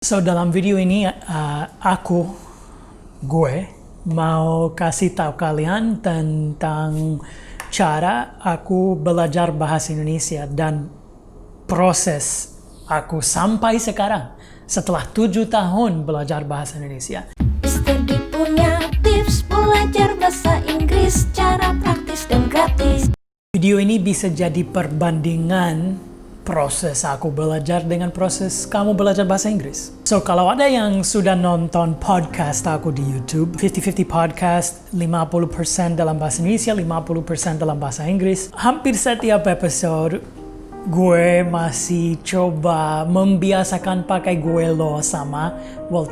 So dalam video ini gue mau kasih tahu kalian tentang cara aku belajar bahasa Indonesia dan proses aku sampai sekarang setelah 7 tahun belajar bahasa Indonesia. Study punya tips belajar bahasa Inggris, cara praktis dan gratis. Video ini bisa jadi perbandingan proses aku belajar dengan proses kamu belajar bahasa Inggris. So, kalau ada yang sudah nonton podcast aku di YouTube, 50-50 podcast, 50% dalam bahasa Indonesia, 50% dalam bahasa Inggris. Hampir setiap episode, gue masih coba membiasakan pakai gue lo sama,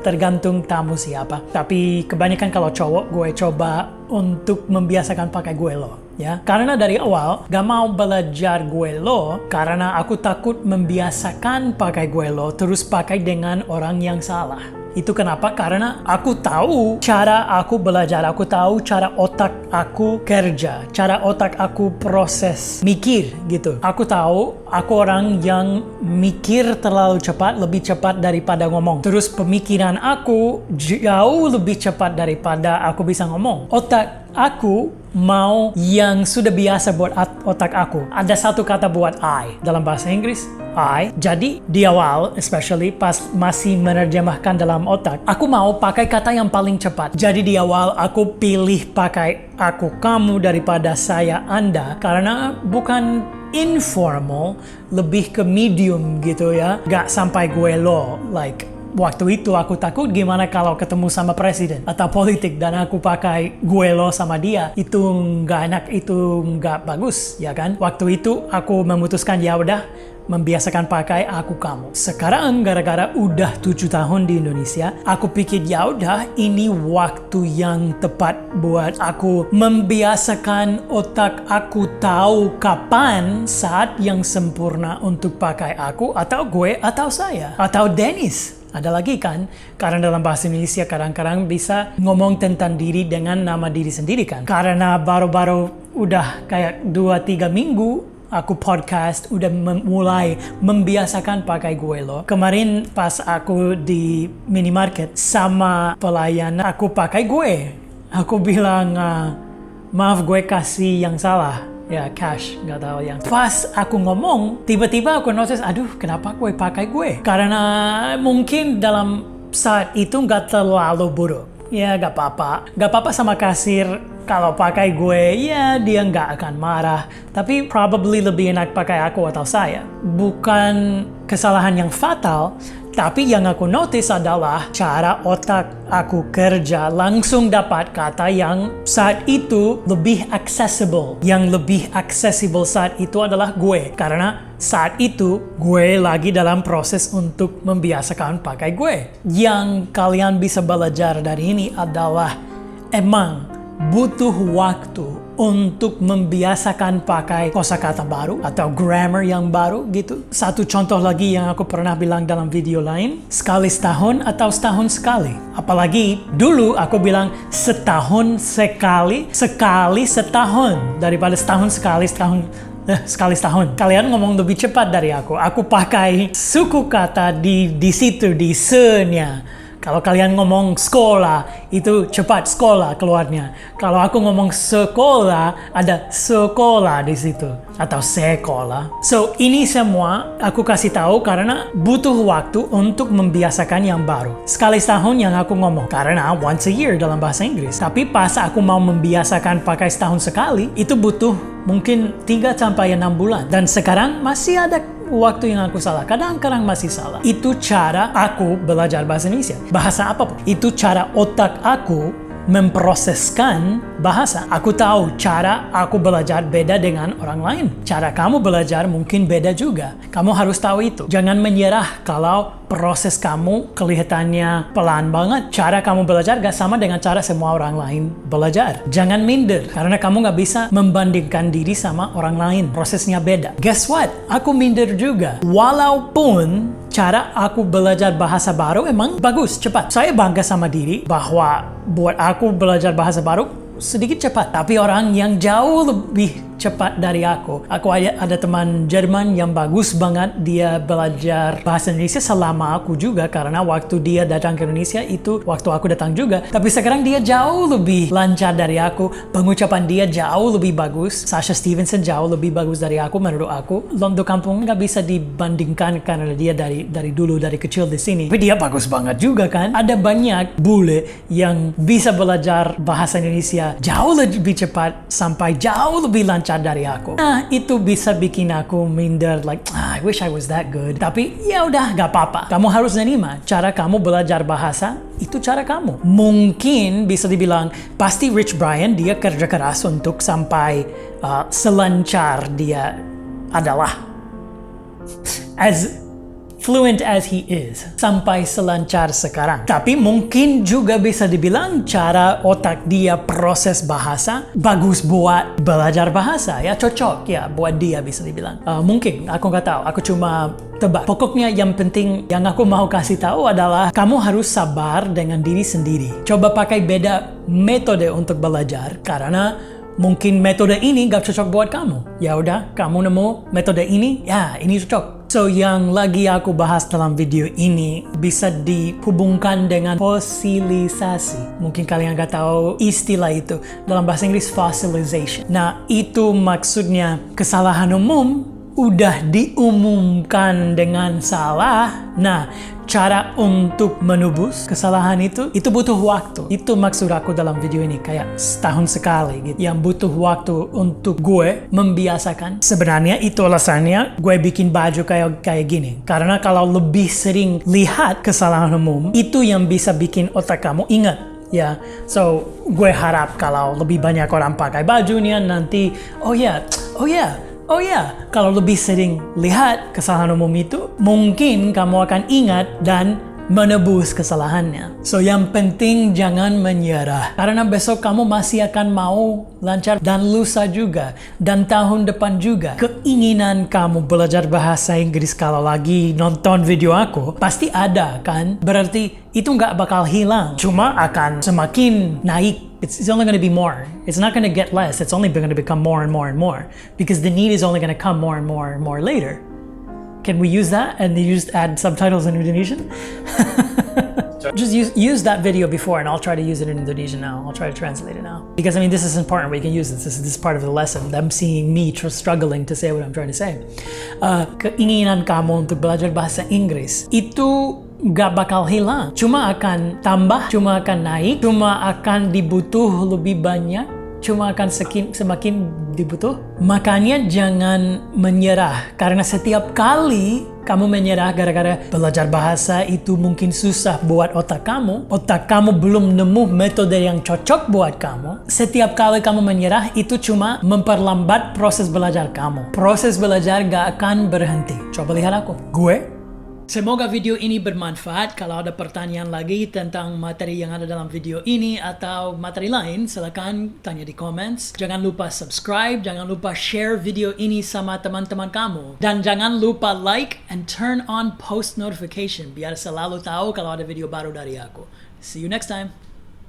tergantung tamu siapa. Tapi kebanyakan kalau cowok, gue coba untuk membiasakan pakai gue lo. Ya, karena dari awal gak mau belajar gue lo karena aku takut membiasakan pakai gue lo terus pakai dengan orang yang salah. Itu kenapa? Karena aku tahu cara aku belajar, aku tahu cara otak aku kerja, cara otak aku proses mikir gitu. Aku tahu aku orang yang mikir terlalu cepat, lebih cepat daripada ngomong. Terus pemikiran aku jauh lebih cepat daripada aku bisa ngomong. Otak aku mau yang sudah biasa buat otak aku. Ada satu kata buat I dalam bahasa Inggris, I. Jadi di awal, especially pas masih menerjemahkan dalam otak, aku mau pakai kata yang paling cepat. Jadi di awal aku pilih pakai aku kamu daripada saya anda karena bukan informal, lebih ke medium gitu ya. Gak sampai gue lo, like waktu itu aku takut gimana kalau ketemu sama presiden atau politik dan aku pakai gue lo sama dia. Itu nggak enak, itu nggak bagus, ya kan? Waktu itu aku memutuskan ya udah membiasakan pakai aku kamu. Sekarang gara-gara udah 7 tahun di Indonesia, aku pikir ya udah ini waktu yang tepat buat aku membiasakan otak aku tahu kapan saat yang sempurna untuk pakai aku atau gue atau saya atau Dennis. Ada lagi kan, karena dalam bahasa Indonesia kadang-kadang bisa ngomong tentang diri dengan nama diri sendiri kan. Karena baru-baru udah kayak 2-3 minggu aku podcast udah mulai membiasakan pakai gue lo. Kemarin pas aku di minimarket sama pelayan aku pakai gue. Aku bilang, maaf gue kasih yang salah. Ya, cash, nggak tahu yang. Pas aku ngomong, tiba-tiba aku notice, aduh, kenapa gue pakai gue? Karena mungkin dalam saat itu nggak terlalu buruk. Ya, nggak apa-apa. Nggak apa-apa sama kasir. Kalau pakai gue, ya dia nggak akan marah. Tapi probably lebih enak pakai aku atau saya. Bukan kesalahan yang fatal, tapi yang aku notice adalah cara otak aku kerja langsung dapat kata yang saat itu lebih accessible. Yang lebih accessible saat itu adalah gue. Karena saat itu gue lagi dalam proses untuk membiasakan pakai gue. Yang kalian bisa belajar dari ini adalah emang butuh waktu untuk membiasakan pakai kosakata baru atau grammar yang baru gitu. Satu contoh lagi yang aku pernah bilang dalam video lain, sekali setahun atau setahun sekali. Apalagi dulu aku bilang setahun sekali, sekali setahun daripada setahun sekali, sekali setahun. Kalian ngomong lebih cepat dari aku. Aku pakai suku kata di situ, di se-nya. Kalau kalian ngomong sekolah, itu cepat sekolah keluarnya. Kalau aku ngomong sekolah, ada sekolah di situ. Atau sekolah. So, ini semua aku kasih tahu karena butuh waktu untuk membiasakan yang baru. Sekali setahun yang aku ngomong. Karena once a year dalam bahasa Inggris. Tapi pas aku mau membiasakan pakai setahun sekali, itu butuh mungkin 3-6 bulan. Dan sekarang masih ada waktu yang aku salah. Kadang-kadang masih salah. Itu cara aku belajar bahasa Indonesia. Bahasa apapun. Itu cara otak aku memproseskan bahasa. Aku tahu cara aku belajar beda dengan orang lain. Cara kamu belajar mungkin beda juga. Kamu harus tahu itu. Jangan menyerah kalau proses kamu kelihatannya pelan banget. Cara kamu belajar gak sama dengan cara semua orang lain belajar. Jangan minder karena kamu gak bisa membandingkan diri sama orang lain. Prosesnya beda. Guess what? Aku minder juga. Walaupun cara aku belajar bahasa baru emang bagus, cepat. Saya bangga sama diri bahwa buat aku belajar bahasa baru sedikit cepat. Tapi orang yang jauh lebih cepat dari aku. Aku ada teman Jerman yang bagus banget. Dia belajar bahasa Indonesia selama aku juga, karena waktu dia datang ke Indonesia itu waktu aku datang juga. Tapi sekarang dia jauh lebih lancar dari aku. Pengucapan dia jauh lebih bagus. Sasha Stevenson jauh lebih bagus dari aku menurut aku. Londo Kampung nggak bisa dibandingkan karena dia dari dulu dari kecil di sini. Tapi dia bagus banget juga kan. Ada banyak bule yang bisa belajar bahasa Indonesia jauh lebih cepat sampai jauh lebih lancar dari aku. Nah, itu bisa bikin aku minder, like, I wish I was that good. Tapi ya udah, gak apa-apa. Kamu harus nerima cara kamu belajar bahasa, itu cara kamu. Mungkin bisa dibilang, pasti Rich Brian dia kerja keras untuk sampai selancar dia adalah. As fluent as he is, sampai selancar sekarang. Tapi mungkin juga bisa dibilang cara otak dia proses bahasa bagus buat belajar bahasa, ya cocok ya buat dia, bisa dibilang. Mungkin, aku nggak tahu, aku cuma tebak. Pokoknya yang penting yang aku mau kasih tahu adalah kamu harus sabar dengan diri sendiri. Coba pakai beda metode untuk belajar, karena mungkin metode ini gak cocok buat kamu. Ya udah, kamu nemu metode ini, ya ini cocok. So, yang lagi aku bahas dalam video ini bisa dihubungkan dengan fosilisasi. Mungkin kalian gak tahu istilah itu. Dalam bahasa Inggris, fossilization. Nah, itu maksudnya kesalahan umum udah diumumkan dengan salah. Nah, cara untuk menebus kesalahan itu butuh waktu. Itu maksud aku dalam video ini, kayak setahun sekali gitu. Yang butuh waktu untuk gue membiasakan. Sebenarnya itu alasannya gue bikin baju kayak gini. Karena kalau lebih sering lihat kesalahan umum, itu yang bisa bikin otak kamu ingat. Ya, so gue harap kalau lebih banyak orang pakai bajunya nanti, oh ya, kalau lebih sering lihat kesalahan umum itu, mungkin kamu akan ingat dan menebus kesalahannya. So, yang penting jangan menyerah. Karena besok kamu masih akan mau lancar, dan lusa juga, dan tahun depan juga. Keinginan kamu belajar bahasa Inggris kalau lagi nonton video aku, pasti ada kan? Berarti itu nggak bakal hilang. Cuma akan semakin naik. It's only going to be more. It's not going to get less. It's only going to become more and more and more. Because the need is only going to come more and more and more later. Can we use that and just add subtitles in Indonesian? Just use that video before, and I'll try to use it in Indonesian now. I'll try to translate it now. Because I mean, this is important. We can use this. This is part of the lesson. Them seeing me struggling to say what I'm trying to say. Keinginan kamu untuk belajar bahasa Inggris itu gak bakal hilang. Cuma akan tambah, cuma akan naik, cuma akan dibutuh lebih banyak, cuma akan semakin dibutuh. Makanya jangan menyerah, karena setiap kali kamu menyerah gara-gara belajar bahasa itu mungkin susah buat otak kamu belum nemu metode yang cocok buat kamu. Setiap kali kamu menyerah, itu cuma memperlambat proses belajar kamu. Proses belajar gak akan berhenti. Coba lihat aku. Semoga video ini bermanfaat. Kalau ada pertanyaan lagi tentang materi yang ada dalam video ini atau materi lain, silakan tanya di comments. Jangan lupa subscribe, jangan lupa share video ini sama teman-teman kamu. Dan jangan lupa like and turn on post notification biar selalu tahu kalau ada video baru dari aku. See you next time.